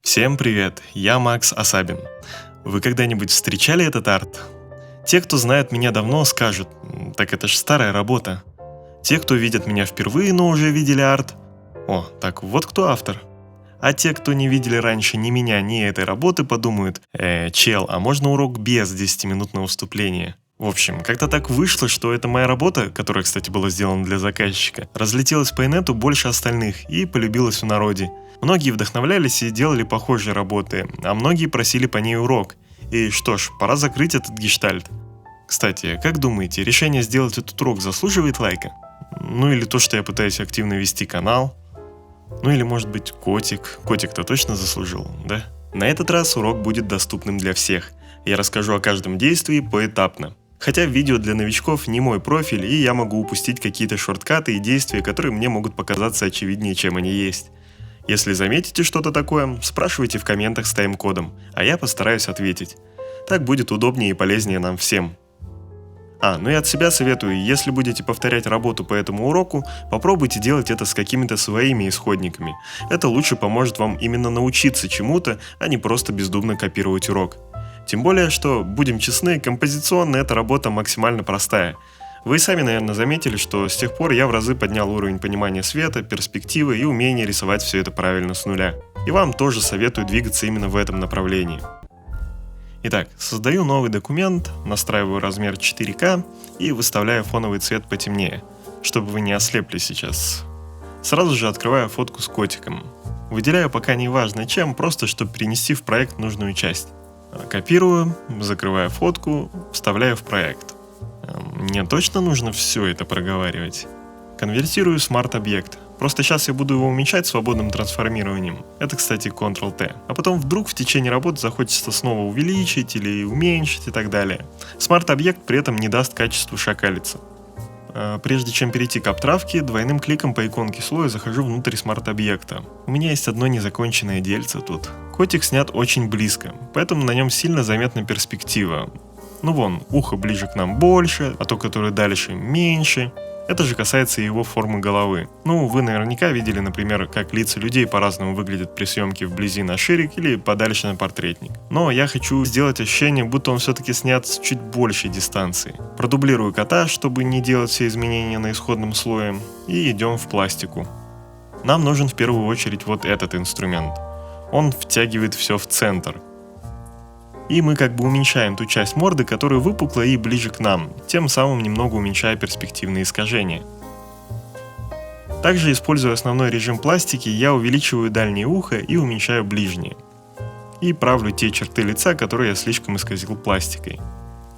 Всем привет, я Макс Асабин. Вы когда-нибудь встречали этот арт? Те, кто знает меня давно, скажут: так это ж старая работа». Те, кто видят меня впервые, но уже видели арт: «О, так вот кто автор». А те, кто не видели раньше ни меня, ни этой работы, подумают: чел, а можно урок без 10-минутного вступления?» В общем, как-то так вышло, что эта моя работа, которая, кстати, была сделана для заказчика, разлетелась по инету больше остальных и полюбилась в народе. Многие вдохновлялись и делали похожие работы, а многие просили по ней урок. И что ж, пора закрыть этот гештальт. Кстати, как думаете, решение сделать этот урок заслуживает лайка? Ну или то, что я пытаюсь активно вести канал? Ну или может быть котик? Котик-то точно заслужил, да? На этот раз урок будет доступным для всех. Я расскажу о каждом действии поэтапно. Хотя видео для новичков не мой профиль, и я могу упустить какие-то шорткаты и действия, которые мне могут показаться очевиднее, чем они есть. Если заметите что-то такое, спрашивайте в комментах с тайм-кодом, а я постараюсь ответить. Так будет удобнее и полезнее нам всем. Ну и от себя советую, если будете повторять работу по этому уроку, попробуйте делать это с какими-то своими исходниками. Это лучше поможет вам именно научиться чему-то, а не просто бездумно копировать урок. Тем более, что, будем честны, композиционно эта работа максимально простая. Вы сами, наверное, заметили, что с тех пор я в разы поднял уровень понимания света, перспективы и умения рисовать все это правильно с нуля. И вам тоже советую двигаться именно в этом направлении. Итак, создаю новый документ, настраиваю размер 4К и выставляю фоновый цвет потемнее, чтобы вы не ослепли сейчас. Сразу же открываю фотку с котиком. Выделяю пока не важно чем, просто чтобы перенести в проект нужную часть. Копирую, закрываю фотку, вставляю в проект. Мне точно нужно все это проговаривать? Конвертирую смарт-объект. Просто сейчас я буду его уменьшать свободным трансформированием. Это, кстати, Ctrl-T. А потом вдруг в течение работы захочется снова увеличить или уменьшить и так далее. Смарт-объект при этом не даст качеству шакалиться. Прежде чем перейти к обтравке, двойным кликом по иконке слоя захожу внутрь смарт-объекта. У меня есть одно незаконченное дельце тут. Котик снят очень близко, поэтому на нем сильно заметна перспектива. Ну вон, ухо ближе к нам больше, а то, которое дальше, меньше. Это же касается и его формы головы. Ну, вы наверняка видели, например, как лица людей по-разному выглядят при съемке вблизи на ширик или подальше на портретник. Но я хочу сделать ощущение, будто он все-таки снят с чуть большей дистанции. Продублирую кота, чтобы не делать все изменения на исходном слое, и идем в пластику. Нам нужен в первую очередь вот этот инструмент. Он втягивает все в центр. И мы как бы уменьшаем ту часть морды, которая выпукла и ближе к нам, тем самым немного уменьшая перспективные искажения. Также, используя основной режим пластики, я увеличиваю дальнее ухо и уменьшаю ближнее. И правлю те черты лица, которые я слишком исказил пластикой.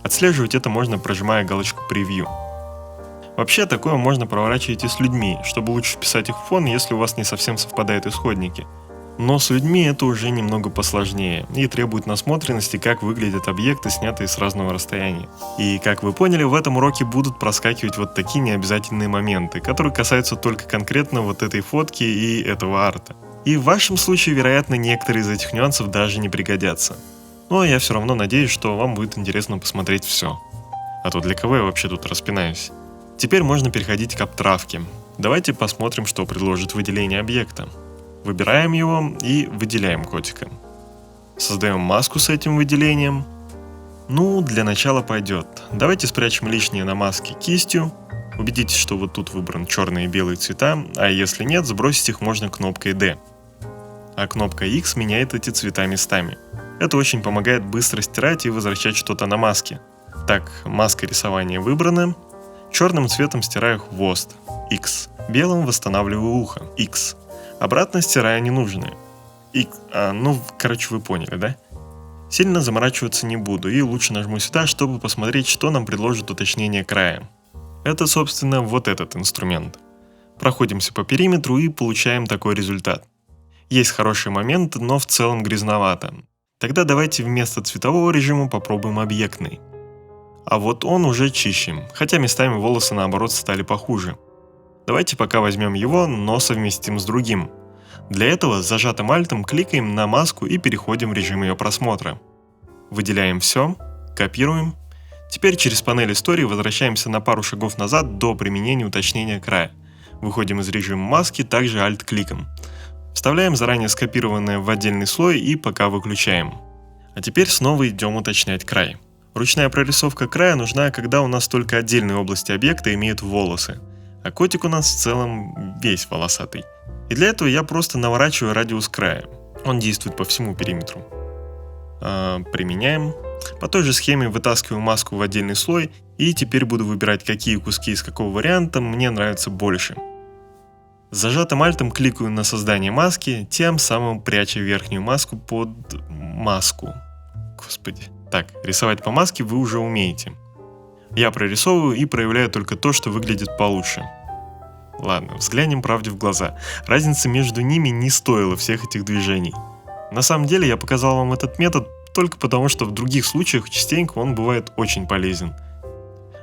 Отслеживать это можно, прожимая галочку «Превью». Вообще, такое можно проворачивать и с людьми, чтобы лучше вписать их в фон, если у вас не совсем совпадают исходники. Но с людьми это уже немного посложнее и требует насмотренности, как выглядят объекты, снятые с разного расстояния. И как вы поняли, в этом уроке будут проскакивать вот такие необязательные моменты, которые касаются только конкретно вот этой фотки и этого арта. И в вашем случае, вероятно, некоторые из этих нюансов даже не пригодятся. Но я все равно надеюсь, что вам будет интересно посмотреть все. А то для кого я вообще тут распинаюсь? Теперь можно переходить к обтравке. Давайте посмотрим, что предложит выделение объекта. Выбираем его и выделяем котика. Создаем маску с этим выделением. Ну, для начала пойдет. Давайте спрячем лишнее на маске кистью. Убедитесь, что вот тут выбран черные и белые цвета, а если нет, сбросить их можно кнопкой D. А кнопка X меняет эти цвета местами. Это очень помогает быстро стирать и возвращать что-то на маске. Так, маска рисования выбрана. Черным цветом стираю хвост, X. Белым восстанавливаю ухо, X. Обратно стираю ненужные. Вы поняли, да? Сильно заморачиваться не буду и лучше нажму сюда, чтобы посмотреть, что нам предложит уточнение края. Это, собственно, вот этот инструмент. Проходимся по периметру и получаем такой результат. Есть хороший момент, но в целом грязновато. Тогда давайте вместо цветового режима попробуем объектный. А вот он уже чище, хотя местами волосы наоборот стали похуже. Давайте пока возьмем его, но совместим с другим. Для этого с зажатым альтом кликаем на маску и переходим в режим ее просмотра. Выделяем все, копируем. Теперь через панель истории возвращаемся на пару шагов назад до применения уточнения края. Выходим из режима маски также альт-кликом. Вставляем заранее скопированное в отдельный слой и пока выключаем. А теперь снова идем уточнять край. Ручная прорисовка края нужна, когда у нас только отдельные области объекта имеют волосы, а котик у нас в целом весь волосатый. И для этого я просто наворачиваю радиус края. Он действует по всему периметру. Применяем. По той же схеме вытаскиваю маску в отдельный слой и теперь буду выбирать, какие куски из какого варианта мне нравятся больше. С зажатым альтом кликаю на создание маски, тем самым пряча верхнюю маску под маску. Господи. Так, рисовать по маске вы уже умеете. Я прорисовываю и проявляю только то, что выглядит получше. Ладно, взглянем правде в глаза. Разница между ними не стоила всех этих движений. На самом деле я показал вам этот метод только потому, что в других случаях частенько он бывает очень полезен.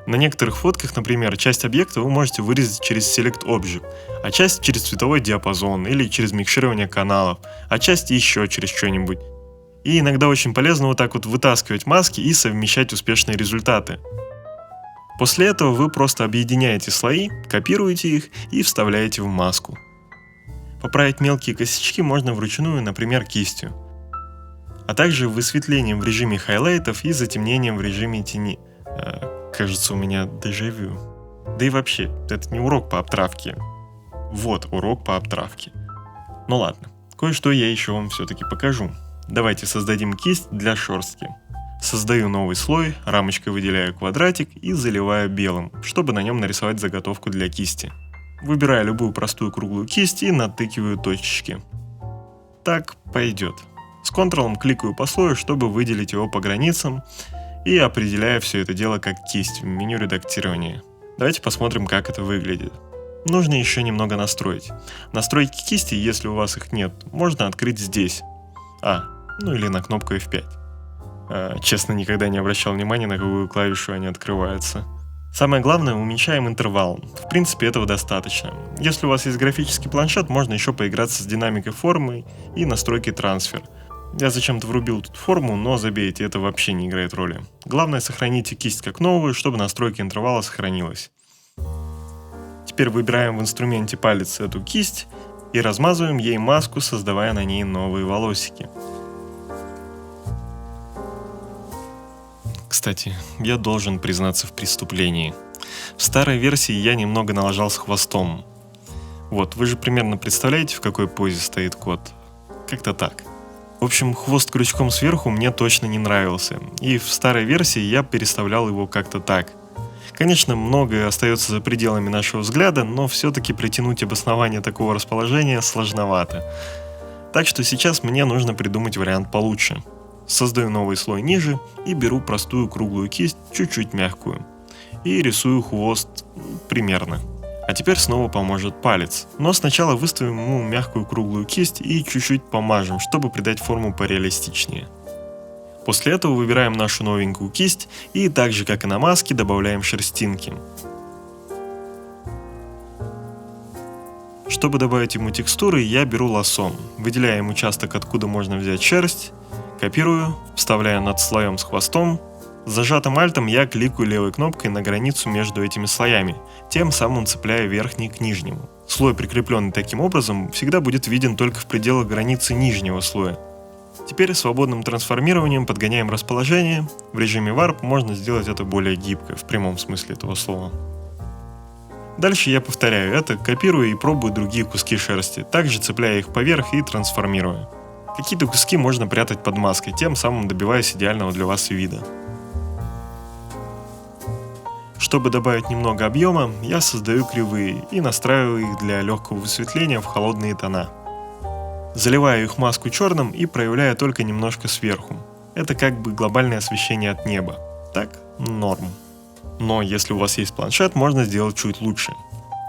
На некоторых фотках, например, часть объекта вы можете вырезать через Select Object, а часть через цветовой диапазон или через микширование каналов, а часть еще через что-нибудь. И иногда очень полезно вот так вот вытаскивать маски и совмещать успешные результаты. После этого вы просто объединяете слои, копируете их и вставляете в маску. Поправить мелкие косячки можно вручную, например, кистью. А также высветлением в режиме хайлайтов и затемнением в режиме тени. Кажется, у меня дежавю. Да и вообще, это не урок по обтравке. Вот урок по обтравке. Ну ладно, кое-что я еще вам все-таки покажу. Давайте создадим кисть для шерстки. Создаю новый слой, рамочкой выделяю квадратик и заливаю белым, чтобы на нем нарисовать заготовку для кисти. Выбираю любую простую круглую кисть и натыкиваю точечки. Так пойдет. С Ctrl кликаю по слою, чтобы выделить его по границам, и определяю все это дело как кисть в меню редактирования. Давайте посмотрим, как это выглядит. Нужно еще немного настроить. Настройки кисти, если у вас их нет, можно открыть здесь. Ну или на кнопку F5. Честно, никогда не обращал внимания, на какую клавишу они открываются. Самое главное, уменьшаем интервал. В принципе, этого достаточно. Если у вас есть графический планшет, можно еще поиграться с динамикой формы и настройки трансфер. Я зачем-то врубил тут форму, но забейте, это вообще не играет роли. Главное, сохраните кисть как новую, чтобы настройка интервала сохранилась. Теперь выбираем в инструменте палец эту кисть и размазываем ей маску, создавая на ней новые волосики. Кстати, я должен признаться в преступлении. В старой версии я немного налажал с хвостом. Вот, вы же примерно представляете, в какой позе стоит кот? Как-то так. В общем, хвост крючком сверху мне точно не нравился, и в старой версии я переставлял его как-то так. Конечно, многое остается за пределами нашего взгляда, но все-таки притянуть обоснование такого расположения сложновато. Так что сейчас мне нужно придумать вариант получше. Создаю новый слой ниже и беру простую круглую кисть, чуть-чуть мягкую. И рисую хвост примерно. А теперь снова поможет палец. Но сначала выставим ему мягкую круглую кисть и чуть-чуть помажем, чтобы придать форму пореалистичнее. После этого выбираем нашу новенькую кисть и так же, как и на маске, добавляем шерстинки. Чтобы добавить ему текстуры, я беру лассо. Выделяем участок, откуда можно взять шерсть. Копирую, вставляю над слоем с хвостом. С зажатым альтом я кликаю левой кнопкой на границу между этими слоями, тем самым цепляя верхний к нижнему. Слой, прикрепленный таким образом, всегда будет виден только в пределах границы нижнего слоя. Теперь свободным трансформированием подгоняем расположение. В режиме Warp можно сделать это более гибко, в прямом смысле этого слова. Дальше я повторяю это, копирую и пробую другие куски шерсти, также цепляя их поверх и трансформирую. Какие-то куски можно прятать под маской, тем самым добиваясь идеального для вас вида. Чтобы добавить немного объема, я создаю кривые и настраиваю их для легкого высветления в холодные тона. Заливаю их маску черным и проявляю только немножко сверху. Это как бы глобальное освещение от неба. Так, норм. Но если у вас есть планшет, можно сделать чуть лучше.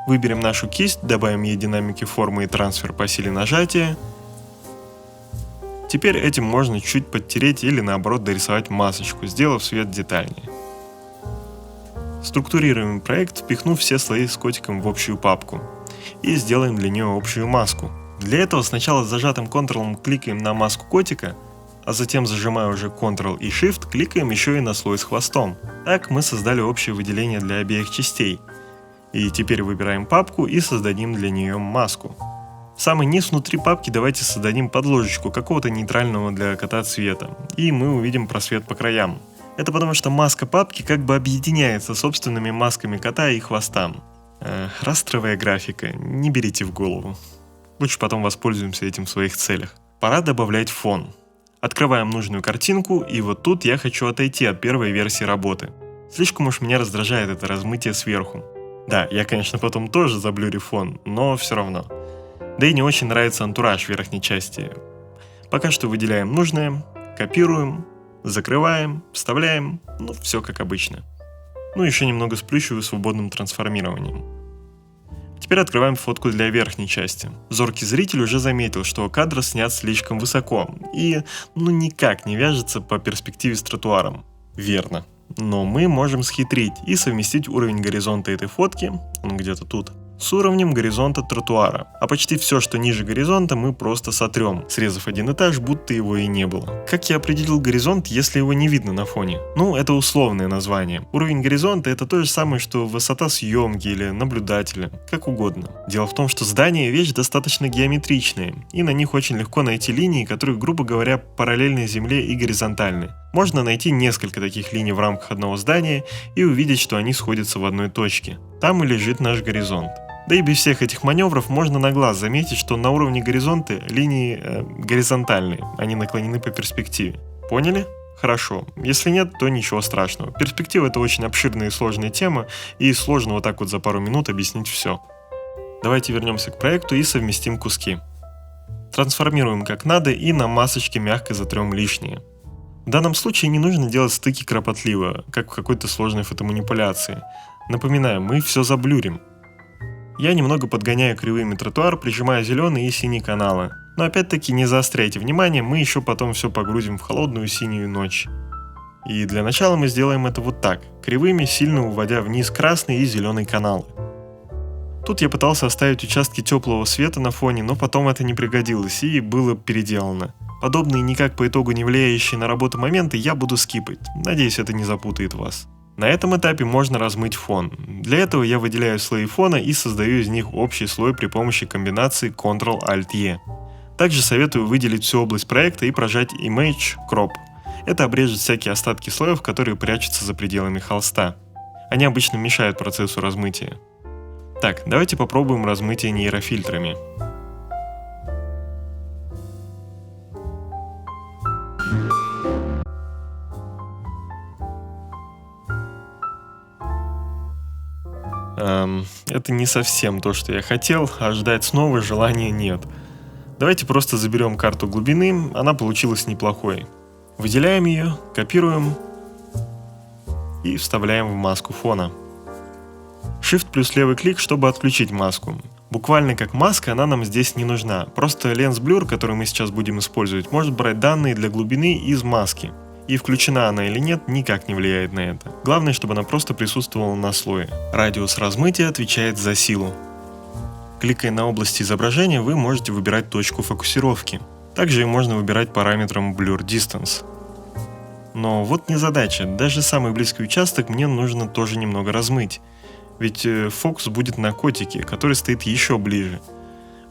Выберем нашу кисть, добавим ей динамики формы и трансфер по силе нажатия. Теперь этим можно чуть подтереть или наоборот дорисовать масочку, сделав цвет детальнее. Структурируем проект, впихнув все слои с котиком в общую папку. И сделаем для нее общую маску. Для этого сначала с зажатым Ctrl кликаем на маску котика, а затем, зажимая уже Ctrl и Shift, кликаем еще и на слой с хвостом. Так мы создали общее выделение для обеих частей. И теперь выбираем папку и создадим для нее маску. самый низ внутри папки давайте создадим подложечку какого-то нейтрального для кота цвета, и мы увидим просвет по краям. Это потому что маска папки как бы объединяется собственными масками кота и хвоста. Растровая графика, не берите в голову. Лучше потом воспользуемся этим в своих целях. Пора добавлять фон. Открываем нужную картинку, и вот тут я хочу отойти от первой версии работы. Слишком уж меня раздражает это размытие сверху. Да, я, конечно, потом тоже заблюрю фон, но все равно. Да и не очень нравится антураж верхней части. Пока что выделяем нужное, копируем, закрываем, вставляем, все как обычно. Еще немного сплющиваю свободным трансформированием. Теперь открываем фотку для верхней части. Зоркий зритель уже заметил, что кадр снят слишком высоко и никак не вяжется по перспективе с тротуаром. Верно. Но мы можем схитрить и совместить уровень горизонта этой фотки, он где-то тут, с уровнем горизонта тротуара. А почти все, что ниже горизонта, мы просто сотрем, срезав один этаж, будто его и не было. Как я определил горизонт, если его не видно на фоне? Это условное название. Уровень горизонта — это то же самое, что высота съемки или наблюдателя, как угодно. Дело в том, что здания — вещь достаточно геометричная, и на них очень легко найти линии, которые, грубо говоря, параллельны Земле и горизонтальны. Можно найти несколько таких линий в рамках одного здания и увидеть, что они сходятся в одной точке. Там и лежит наш горизонт. Да и без всех этих маневров можно на глаз заметить, что на уровне горизонта линии горизонтальные, они наклонены по перспективе. Поняли? Хорошо. Если нет, то ничего страшного. Перспектива — это очень обширная и сложная тема, и сложно вот так вот за пару минут объяснить все. Давайте вернемся к проекту и совместим куски. Трансформируем как надо и на масочке мягко затрем лишнее. В данном случае не нужно делать стыки кропотливо, как в какой-то сложной фотоманипуляции. Напоминаю, мы все заблюрим. Я немного подгоняю кривыми тротуар, прижимая зеленые и синие каналы. Но опять-таки не заостряйте внимание, мы еще потом все погрузим в холодную синюю ночь. И для начала мы сделаем это вот так, кривыми, сильно уводя вниз красный и зеленый каналы. Тут я пытался оставить участки теплого света на фоне, но потом это не пригодилось и было переделано. Подобные никак по итогу не влияющие на работу моменты я буду скипать, надеюсь, это не запутает вас. На этом этапе можно размыть фон. Для этого я выделяю слои фона и создаю из них общий слой при помощи комбинации Ctrl-Alt-E. Также советую выделить всю область проекта и прожать Image Crop. Это обрежет всякие остатки слоев, которые прячутся за пределами холста. Они обычно мешают процессу размытия. Так, давайте попробуем размытие нейрофильтрами. Это не совсем то, что я хотел, а ждать снова желания нет. Давайте просто заберем карту глубины, она получилась неплохой. Выделяем ее, копируем и вставляем в маску фона. Shift плюс левый клик, чтобы отключить маску. Буквально как маска она нам здесь не нужна, просто Lens Blur, который мы сейчас будем использовать, может брать данные для глубины из маски. И включена она или нет, никак не влияет на это. Главное, чтобы она просто присутствовала на слое. Радиус размытия отвечает за силу. Кликая на область изображения, вы можете выбирать точку фокусировки. Также можно выбирать параметром Blur Distance. Но вот незадача, даже самый близкий участок мне нужно тоже немного размыть. Ведь фокус будет на котике, который стоит еще ближе.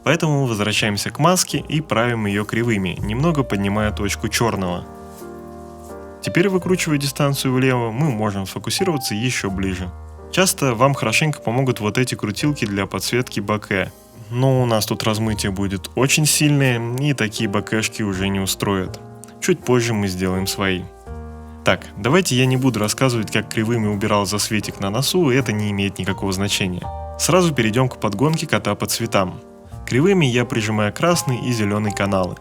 Поэтому возвращаемся к маске и правим ее кривыми, немного поднимая точку черного. Теперь, выкручивая дистанцию влево, мы можем сфокусироваться еще ближе. Часто вам хорошенько помогут вот эти крутилки для подсветки боке. Но у нас тут размытие будет очень сильное, и такие бокешки уже не устроят. Чуть позже мы сделаем свои. Так, давайте я не буду рассказывать, как кривыми убирал засветик на носу, это не имеет никакого значения. Сразу перейдем к подгонке кота по цветам. Кривыми я прижимаю красный и зеленый каналы.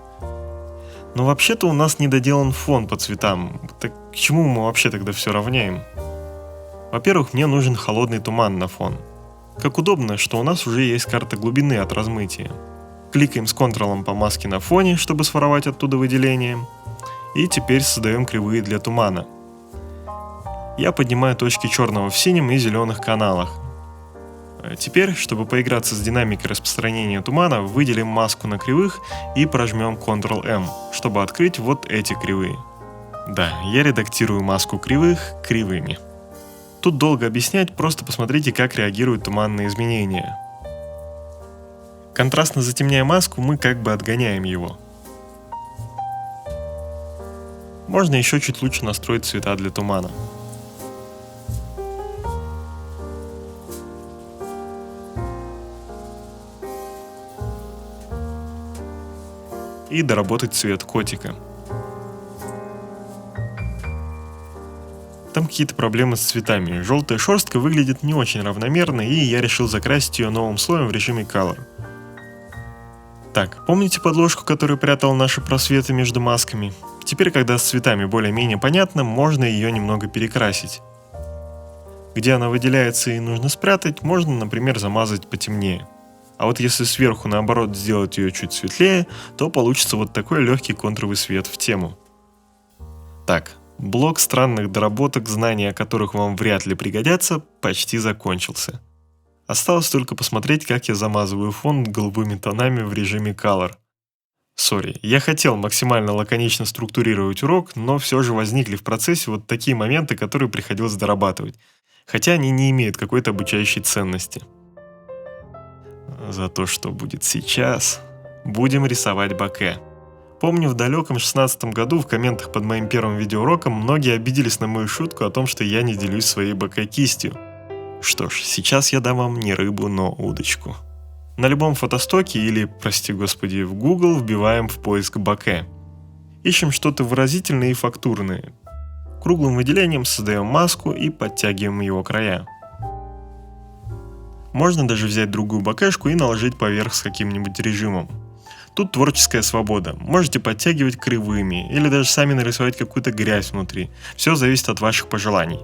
Но вообще-то у нас не доделан фон по цветам. Так к чему мы вообще тогда все равняем? Во-первых, мне нужен холодный туман на фон. Как удобно, что у нас уже есть карта глубины от размытия. Кликаем с Ctrl по маске на фоне, чтобы своровать оттуда выделение. И теперь создаем кривые для тумана. Я поднимаю точки черного в синем и зеленых каналах. Теперь, чтобы поиграться с динамикой распространения тумана, выделим маску на кривых и прожмем Ctrl-M, чтобы открыть вот эти кривые. Да, я редактирую маску кривых кривыми. Тут долго объяснять, просто посмотрите, как реагирует туман на изменения. Контрастно затемняя маску, мы как бы отгоняем его. Можно еще чуть лучше настроить цвета для тумана. И доработать цвет котика. Там какие-то проблемы с цветами. Желтая шерстка выглядит не очень равномерно, и я решил закрасить ее новым слоем в режиме Color. Так, помните подложку, которая прятала наши просветы между масками? Теперь, когда с цветами более-менее понятно, можно ее немного перекрасить. Где она выделяется и нужно спрятать, можно, например, замазать потемнее. А вот если сверху, наоборот, сделать ее чуть светлее, то получится вот такой легкий контровый свет в тему. Так, блок странных доработок, знания о которых вам вряд ли пригодятся, почти закончился. Осталось только посмотреть, как я замазываю фон голубыми тонами в режиме Color. Сори, я хотел максимально лаконично структурировать урок, но все же возникли в процессе вот такие моменты, которые приходилось дорабатывать, хотя они не имеют какой-то обучающей ценности. За то, что будет сейчас, будем рисовать боке. Помню, в далеком 2016 году в комментах под моим первым видеоуроком многие обиделись на мою шутку о том, что я не делюсь своей боке кистью. Что ж, сейчас я дам вам не рыбу, но удочку. На любом фотостоке или, прости господи, в Google вбиваем в поиск боке. Ищем что-то выразительное и фактурное. Круглым выделением создаем маску и подтягиваем его края. Можно даже взять другую бокешку и наложить поверх с каким-нибудь режимом. Тут творческая свобода. Можете подтягивать кривыми или даже сами нарисовать какую-то грязь внутри. Все зависит от ваших пожеланий.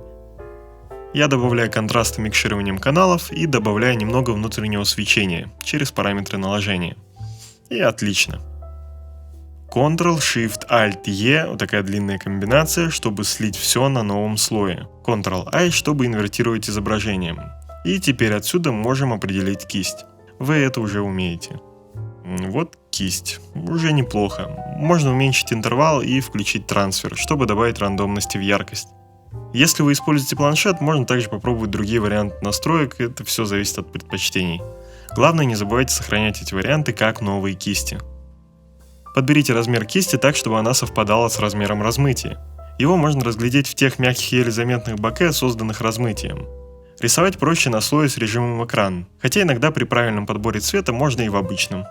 Я добавляю контраст микшированием каналов и добавляю немного внутреннего свечения через параметры наложения. И отлично. Ctrl-Shift-Alt-E, вот такая длинная комбинация, чтобы слить все на новом слое. Ctrl-I, чтобы инвертировать изображение. И теперь отсюда можем определить кисть. Вы это уже умеете. Вот кисть. Уже неплохо. Можно уменьшить интервал и включить трансфер, чтобы добавить рандомности в яркость. Если вы используете планшет, можно также попробовать другие варианты настроек, это все зависит от предпочтений. Главное, не забывайте сохранять эти варианты как новые кисти. Подберите размер кисти так, чтобы она совпадала с размером размытия. Его можно разглядеть в тех мягких еле заметных боке, созданных размытием. Рисовать проще на слое с режимом экран, хотя иногда при правильном подборе цвета можно и в обычном.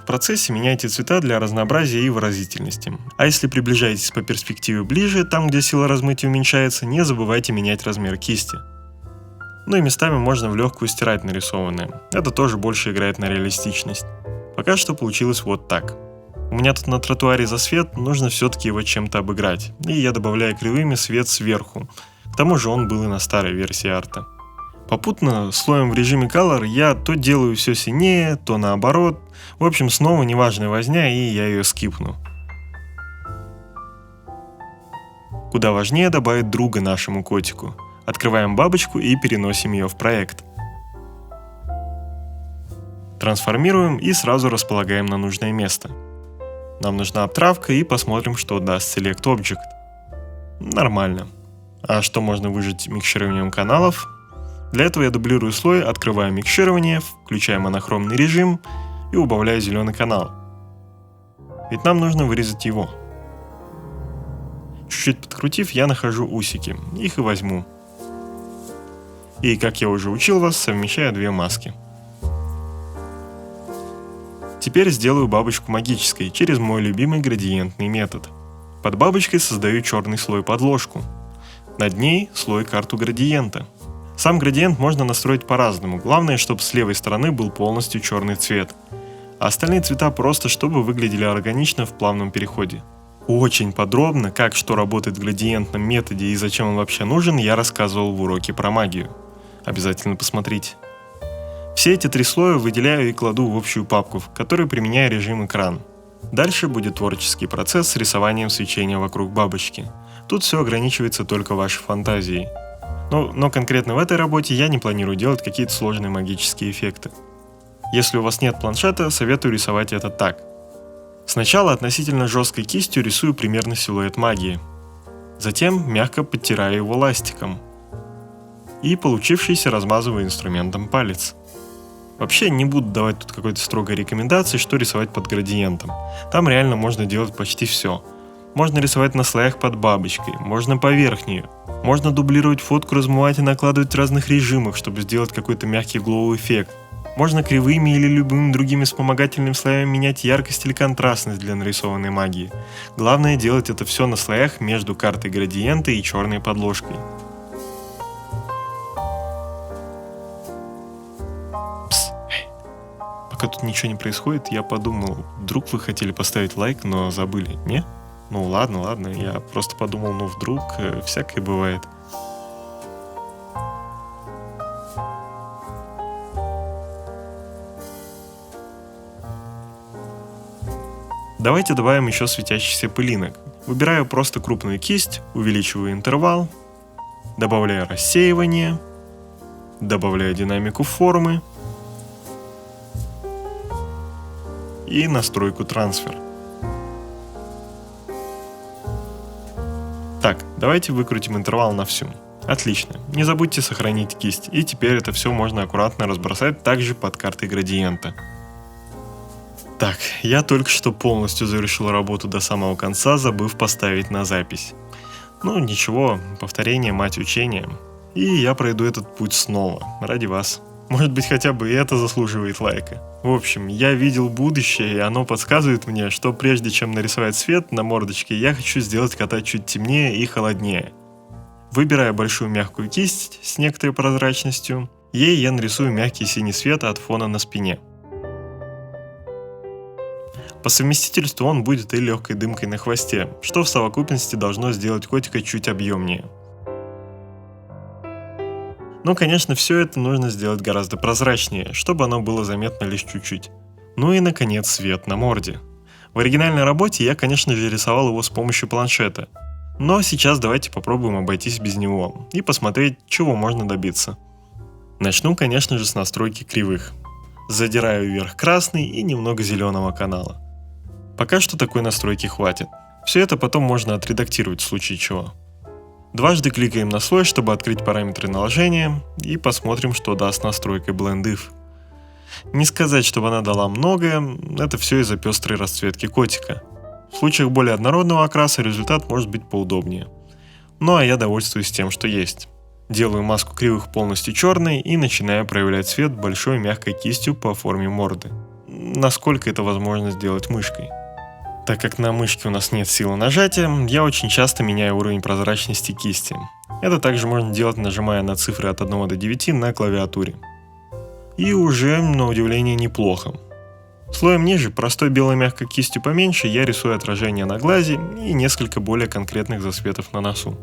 В процессе меняйте цвета для разнообразия и выразительности. А если приближаетесь по перспективе ближе, там где сила размытия уменьшается, не забывайте менять размер кисти. Ну и местами можно в легкую стирать нарисованное. Это тоже больше играет на реалистичность. Пока что получилось вот так. У меня тут на тротуаре засвет, нужно все-таки его чем-то обыграть. И я добавляю кривыми свет сверху. К тому же он был и на старой версии арта. Попутно слоем в режиме Color я то делаю все синее, то наоборот. В общем, снова неважная возня, и я ее скипну. Куда важнее добавить друга нашему котику. Открываем бабочку и переносим ее в проект. Трансформируем и сразу располагаем на нужное место. Нам нужна обтравка, и посмотрим, что даст Select Object. Нормально. А что можно выжать микшированием каналов? Для этого я дублирую слой, открываю микширование, включаю монохромный режим и убавляю зеленый канал. Ведь нам нужно вырезать его. Чуть-чуть подкрутив, я нахожу усики. Их и возьму. И, как я уже учил вас, совмещаю две маски. Теперь сделаю бабочку магической через мой любимый градиентный метод. Под бабочкой создаю черный слой подложку. Над ней слой карту градиента. Сам градиент можно настроить по-разному, главное, чтобы с левой стороны был полностью черный цвет. А остальные цвета просто, чтобы выглядели органично в плавном переходе. Очень подробно, как что работает в градиентном методе и зачем он вообще нужен, я рассказывал в уроке про магию. Обязательно посмотрите. Все эти три слоя выделяю и кладу в общую папку, в которой применяю режим экран. Дальше будет творческий процесс с рисованием свечения вокруг бабочки. Тут все ограничивается только вашей фантазией. Но конкретно в этой работе я не планирую делать какие-то сложные магические эффекты. Если у вас нет планшета, советую рисовать это так. Сначала относительно жесткой кистью рисую примерно силуэт магии. Затем мягко подтираю его ластиком. И получившийся размазываю инструментом палец. Вообще не буду давать тут какой-то строгой рекомендации, что рисовать под градиентом. Там реально можно делать почти все. Можно рисовать на слоях под бабочкой, можно поверх нее. Можно дублировать фотку, размывать и накладывать в разных режимах, чтобы сделать какой-то мягкий глоу-эффект. Можно кривыми или любыми другими вспомогательными слоями менять яркость или контрастность для нарисованной магии. Главное делать это все на слоях между картой градиента и черной подложкой. Пока тут ничего не происходит, я подумал, вдруг вы хотели поставить лайк, но забыли, не? Ну ладно, я просто подумал, вдруг, всякое бывает. Давайте добавим еще светящийся пылинок. Выбираю просто крупную кисть, увеличиваю интервал, добавляю рассеивание, добавляю динамику формы и настройку трансфер. Так, давайте выкрутим интервал на всю. Отлично, не забудьте сохранить кисть, и теперь это все можно аккуратно разбросать также под картой градиента. Так, я только что полностью завершил работу до самого конца, забыв поставить на запись. Ну ничего, повторение мать учения. И я пройду этот путь снова, ради вас. Может быть, хотя бы и это заслуживает лайка. В общем, я видел будущее, и оно подсказывает мне, что прежде чем нарисовать свет на мордочке, я хочу сделать кота чуть темнее и холоднее. Выбирая большую мягкую кисть с некоторой прозрачностью, ей я нарисую мягкий синий свет от фона на спине. По совместительству он будет и легкой дымкой на хвосте, что в совокупности должно сделать котика чуть объемнее. Но, конечно, все это нужно сделать гораздо прозрачнее, чтобы оно было заметно лишь чуть-чуть. Ну и, наконец, свет на морде. В оригинальной работе я, конечно же, рисовал его с помощью планшета. Но сейчас давайте попробуем обойтись без него и посмотреть, чего можно добиться. Начну, конечно же, с настройки кривых. Задираю вверх красный и немного зеленого канала. Пока что такой настройки хватит. Все это потом можно отредактировать в случае чего. Дважды кликаем на слой, чтобы открыть параметры наложения, и посмотрим, что даст настройка Blend If. Не сказать, чтобы она дала многое, это все из-за пестрой расцветки котика. В случаях более однородного окраса результат может быть поудобнее. Ну а я довольствуюсь тем, что есть. Делаю маску кривых полностью черной и начинаю проявлять цвет большой мягкой кистью по форме морды. Насколько это возможно сделать мышкой. Так как на мышке у нас нет силы нажатия, я очень часто меняю уровень прозрачности кисти. Это также можно делать, нажимая на цифры от 1 до 9 на клавиатуре. И уже, на удивление, неплохо. Слоем ниже, простой белой мягкой кистью поменьше, я рисую отражение на глазе и несколько более конкретных засветов на носу.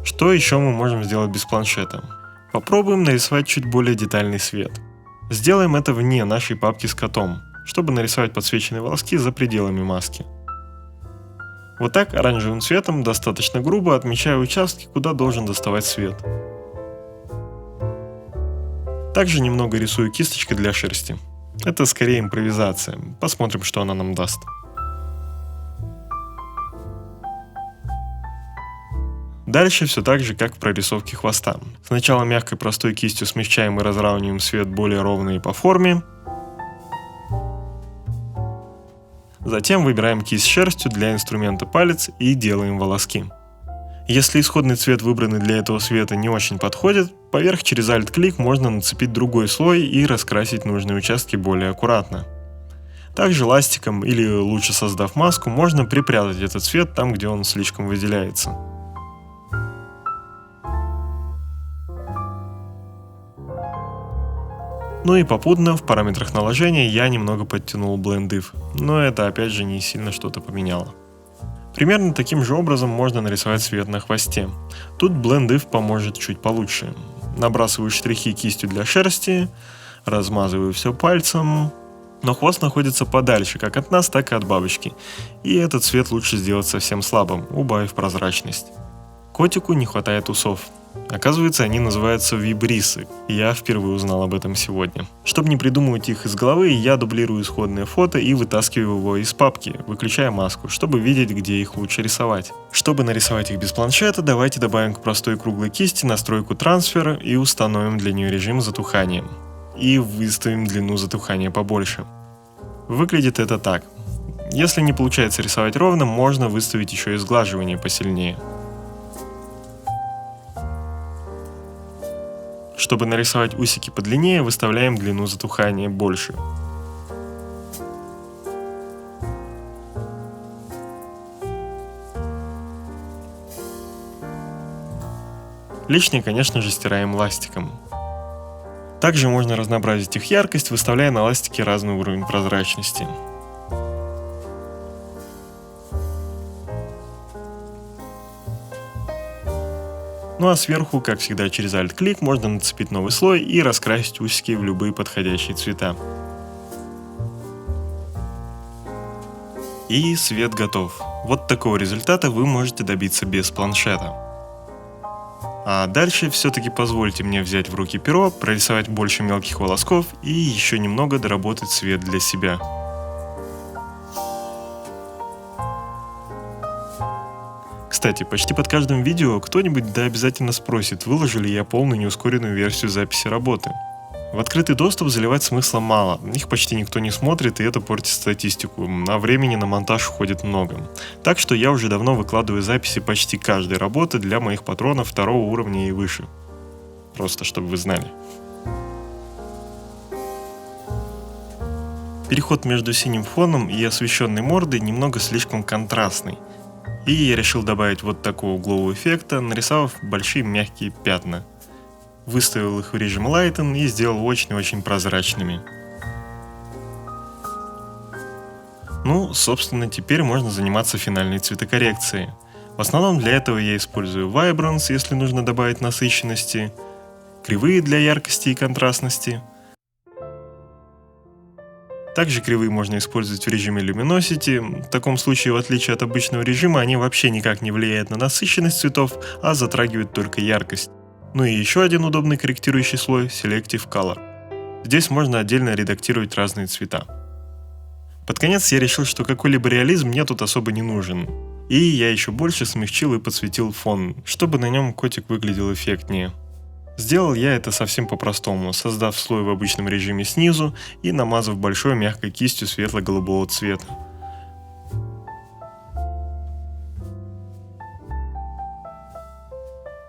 Что еще мы можем сделать без планшета? Попробуем нарисовать чуть более детальный свет. Сделаем это вне нашей папки с котом, чтобы нарисовать подсвеченные волоски за пределами маски. Вот так оранжевым цветом достаточно грубо отмечаю участки, куда должен доставать свет. Также немного рисую кисточкой для шерсти. Это скорее импровизация, посмотрим, что она нам даст. Дальше все так же, как в прорисовке хвоста. Сначала мягкой простой кистью смягчаем и разравниваем свет более ровный по форме. Затем выбираем кисть с шерстью для инструмента палец и делаем волоски. Если исходный цвет, выбранный для этого света, не очень подходит, поверх через Alt-клик можно нацепить другой слой и раскрасить нужные участки более аккуратно. Также ластиком или лучше создав маску, можно припрятать этот цвет там, где он слишком выделяется. Ну и попутно в параметрах наложения я немного подтянул Blend If, но это опять же не сильно что-то поменяло. Примерно таким же образом можно нарисовать свет на хвосте. Тут Blend If поможет чуть получше. Набрасываю штрихи кистью для шерсти, размазываю все пальцем, но хвост находится подальше как от нас, так и от бабочки, и этот цвет лучше сделать совсем слабым, убавив прозрачность. Котику не хватает усов. Оказывается, они называются вибрисы. Я впервые узнал об этом сегодня. Чтобы не придумывать их из головы, я дублирую исходное фото и вытаскиваю его из папки, выключая маску, чтобы видеть, где их лучше рисовать. Чтобы нарисовать их без планшета, давайте добавим к простой круглой кисти настройку трансфера и установим для нее режим затухания. И выставим длину затухания побольше. Выглядит это так. Если не получается рисовать ровно, можно выставить еще и сглаживание посильнее. Чтобы нарисовать усики подлиннее, выставляем длину затухания больше. Лишнее, конечно же, стираем ластиком. Также можно разнообразить их яркость, выставляя на ластике разный уровень прозрачности. Ну а сверху, как всегда, через Alt-клик можно нацепить новый слой и раскрасить усики в любые подходящие цвета. И свет готов. Вот такого результата вы можете добиться без планшета. А дальше все-таки позвольте мне взять в руки перо, прорисовать больше мелких волосков и еще немного доработать цвет для себя. Кстати, почти под каждым видео кто-нибудь обязательно спросит, выложу ли я полную неускоренную версию записи работы. В открытый доступ заливать смысла мало, их почти никто не смотрит, и это портит статистику, а времени на монтаж уходит много. Так что я уже давно выкладываю записи почти каждой работы для моих патронов второго уровня и выше. Просто чтобы вы знали. Переход между синим фоном и освещенной мордой немного слишком контрастный. И я решил добавить вот такого углового эффекта, нарисовав большие мягкие пятна. Выставил их в режим Lighten и сделал очень-очень прозрачными. Ну, собственно, теперь можно заниматься финальной цветокоррекцией. В основном для этого я использую Vibrance, если нужно добавить насыщенности, кривые для яркости и контрастности. Также кривые можно использовать в режиме Luminosity. В таком случае, в отличие от обычного режима, они вообще никак не влияют на насыщенность цветов, а затрагивают только яркость. Ну и еще один удобный корректирующий слой – Selective Color. Здесь можно отдельно редактировать разные цвета. Под конец я решил, что какой-либо реализм мне тут особо не нужен. И я еще больше смягчил и подсветил фон, чтобы на нем котик выглядел эффектнее. Сделал я это совсем по-простому, создав слой в обычном режиме снизу и намазав большой мягкой кистью светло-голубого цвета.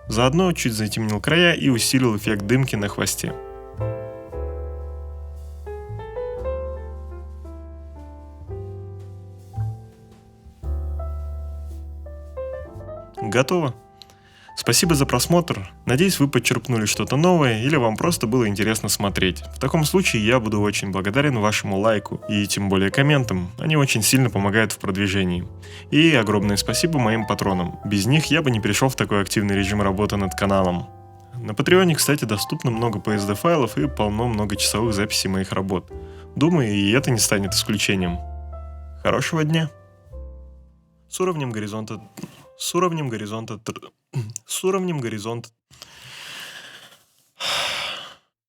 Заодно чуть затемнил края и усилил эффект дымки на хвосте. Готово. Спасибо за просмотр. Надеюсь, вы подчерпнули что-то новое или вам просто было интересно смотреть. В таком случае я буду очень благодарен вашему лайку и тем более комментам. Они очень сильно помогают в продвижении. И огромное спасибо моим патронам. Без них я бы не перешел в такой активный режим работы над каналом. На Патреоне, кстати, доступно много PSD файлов и полно многочасовых записей моих работ. Думаю, и это не станет исключением. Хорошего дня. С уровнем горизонта